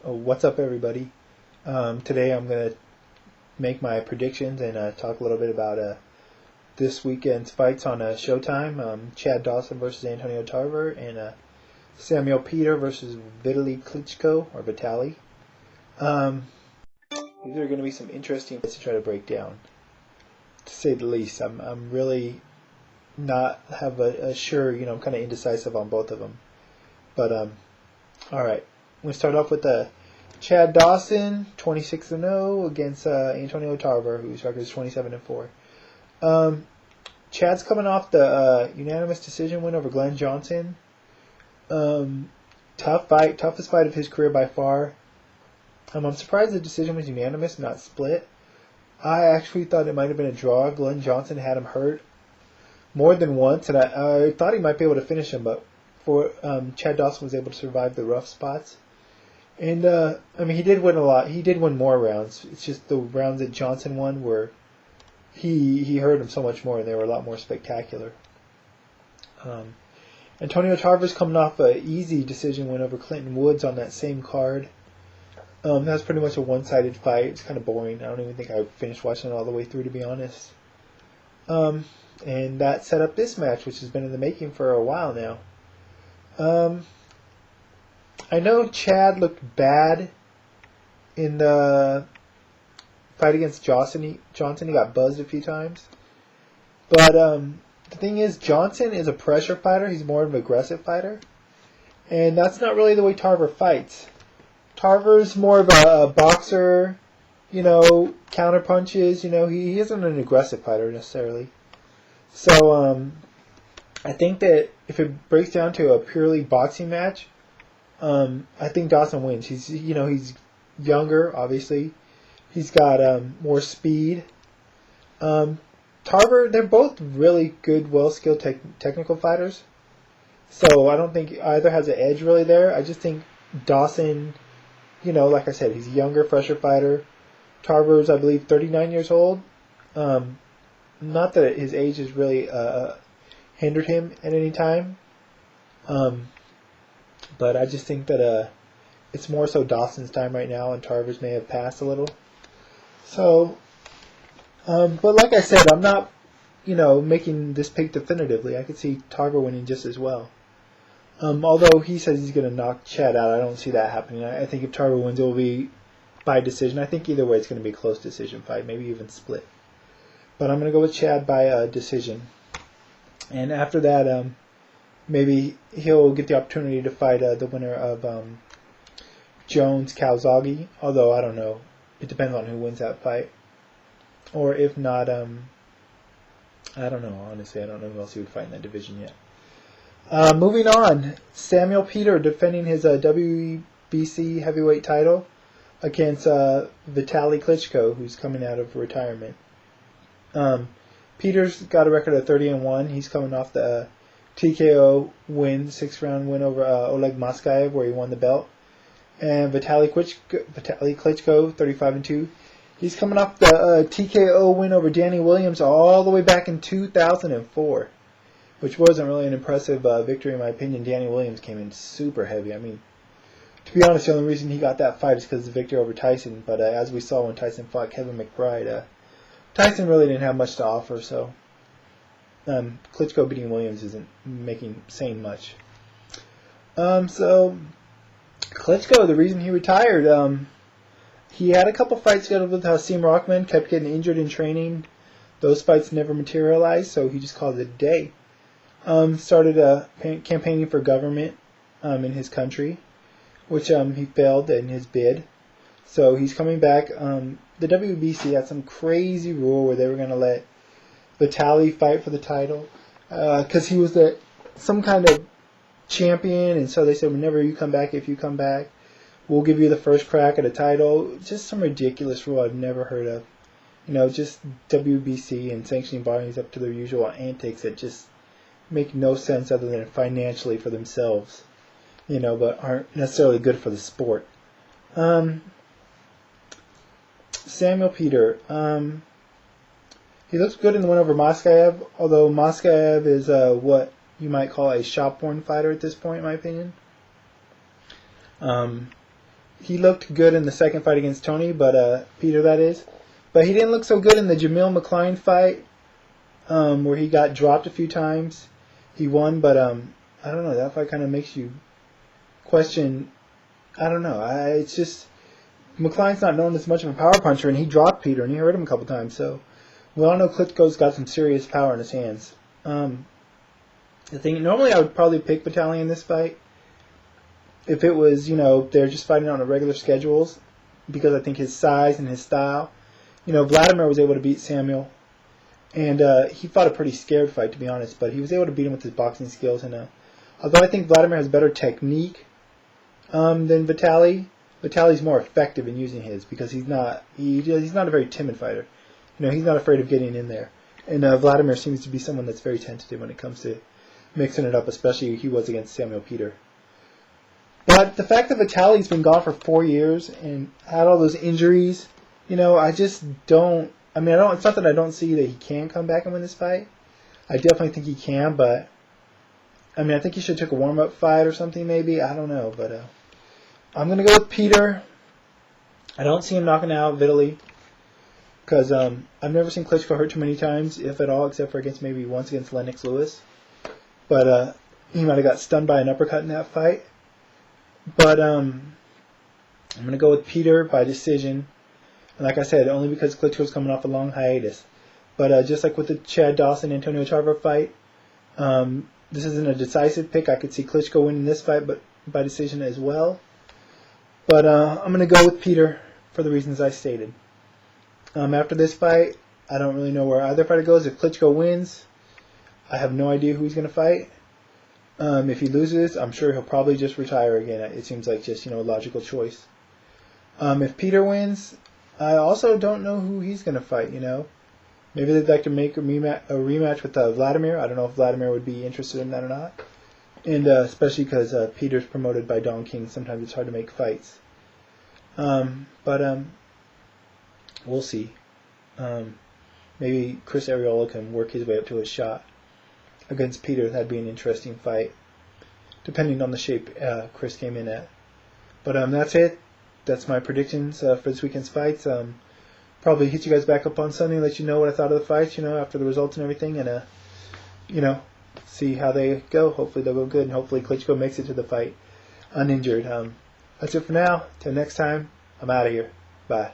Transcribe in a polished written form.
What's up, everybody? Today I'm going to make my predictions and talk a little bit about this weekend's fights on Showtime. Chad Dawson versus Antonio Tarver and Samuel Peter versus Vitaly Klitschko, or Vitaly. These are going to be some interesting fights to try to break down, to say the least. I'm really not have a sure, I'm kind of indecisive on both of them. But, alright. We start off with Chad Dawson, 26-0 against Antonio Tarver, whose record is 27-4. Chad's coming off the unanimous decision win over Glenn Johnson. Tough fight, toughest fight of his career by far. I'm surprised the decision was unanimous, not split. I actually thought it might have been a draw. Glenn Johnson had him hurt more than once, and I thought he might be able to finish him, but Chad Dawson was able to survive the rough spots. And, he did win a lot. He did win more rounds. It's just the rounds that Johnson won were, he hurt him so much more, and they were a lot more spectacular. Antonio Tarver's coming off an easy decision win over Clinton Woods on that same card. That was pretty much a one-sided fight. It's kind of boring. I don't even think I finished watching it all the way through, to be honest. And that set up this match, which has been in the making for a while now. I know Chad looked bad in the fight against Johnson. He got buzzed a few times. But the thing is, Johnson is a pressure fighter. He's more of an aggressive fighter. And that's not really the way Tarver fights. Tarver's more of a boxer, counter punches. He isn't an aggressive fighter necessarily. So I think that if it breaks down to a purely boxing match, I think Dawson wins. He's younger, obviously. He's got more speed. Tarver, they're both really good, well-skilled technical fighters. So I don't think either has an edge really there. I just think Dawson, like I said, he's a younger, fresher fighter. Tarver's, I believe, 39 years old. Not that his age has really hindered him at any time. But I just think that it's more so Dawson's time right now, and Tarver's may have passed a little. So, but like I said, I'm not, making this pick definitively. I could see Tarver winning just as well. Although he says he's going to knock Chad out, I don't see that happening. I think if Tarver wins, it will be by decision. I think either way it's going to be a close decision fight, maybe even split. But I'm going to go with Chad by decision. And after that, maybe he'll get the opportunity to fight the winner of Jones-Calzaghe. Although, I don't know. It depends on who wins that fight. Or if not, I don't know. Honestly, I don't know who else he would fight in that division yet. Moving on. Samuel Peter defending his WBC heavyweight title against Vitaly Klitschko, who's coming out of retirement. Peter's got a record of 30-1. He's coming off the TKO win, 6-round win over Oleg Maskaev, where he won the belt. And Vitaly Klitschko, 35-2. He's coming off the TKO win over Danny Williams all the way back in 2004, which wasn't really an impressive victory in my opinion. Danny Williams came in super heavy. To be honest, the only reason he got that fight is because of the victory over Tyson. But as we saw when Tyson fought Kevin McBride, Tyson really didn't have much to offer, so Klitschko beating Williams isn't saying much. So Klitschko, the reason he retired, he had a couple fights scheduled with Hasim Rahman, kept getting injured in training. Those fights never materialized, so he just called it a day. Started campaigning for government in his country, which he failed in his bid. So he's coming back. The WBC had some crazy rule where they were going to let Vitaly fight for the title because he was some kind of champion, and so they said, whenever you come back, if you come back, we'll give you the first crack at a title. Just some ridiculous rule I've never heard of. Just WBC and sanctioning bodies up to their usual antics that just make no sense other than financially for themselves, but aren't necessarily good for the sport. Samuel Peter, he looks good in the win over Maskaev, although Maskaev is what you might call a shop-worn fighter at this point, in my opinion. he looked good in the second fight against Tony, but Peter, that is. But he didn't look so good in the Jamil McCline fight, where he got dropped a few times. He won, but I don't know. That fight kind of makes you question. I don't know. It's just McCline's not known as much of a power puncher, and he dropped Peter, and he hurt him a couple times. So we all know Klitschko's got some serious power in his hands. The thing, normally I would probably pick Vitaly in this fight if it was, they're just fighting on a regular schedules, because I think his size and his style. Vladimir was able to beat Samuel, and he fought a pretty scared fight, to be honest, but he was able to beat him with his boxing skills. And although I think Vladimir has better technique than Vitaly, Vitaly's more effective in using his, because he's not a very timid fighter. He's not afraid of getting in there. And Vladimir seems to be someone that's very tentative when it comes to mixing it up, especially he was against Samuel Peter. But the fact that Vitaly's been gone for 4 years and had all those injuries, I just don't. It's not that I don't see that he can come back and win this fight. I definitely think he can, but I think he should have took a warm-up fight or something, maybe. I don't know, but I'm gonna go with Peter. I don't see him knocking out Vitaly, because I've never seen Klitschko hurt too many times, if at all, except for maybe once against Lennox Lewis. But he might have got stunned by an uppercut in that fight. But I'm going to go with Peter by decision. And like I said, only because Klitschko's coming off a long hiatus. But just like with the Chad Dawson Antonio Tarver fight, this isn't a decisive pick. I could see Klitschko winning this fight, but by decision as well. But I'm going to go with Peter for the reasons I stated. After this fight, I don't really know where either fighter goes. If Klitschko wins, I have no idea who he's going to fight. If he loses, I'm sure he'll probably just retire again. It seems like just, a logical choice. If Peter wins, I also don't know who he's going to fight, Maybe they'd like to make a rematch with Vladimir. I don't know if Vladimir would be interested in that or not. And especially because Peter's promoted by Don King. Sometimes it's hard to make fights. But we'll see. Maybe Chris Arreola can work his way up to a shot against Peter. That'd be an interesting fight, depending on the shape Chris came in at. But that's it. That's my predictions for this weekend's fights. Probably hit you guys back up on Sunday and let you know what I thought of the fights, after the results and everything, and see how they go. Hopefully they'll go good, and hopefully Klitschko makes it to the fight uninjured. That's it for now. Till next time, I'm out of here. Bye.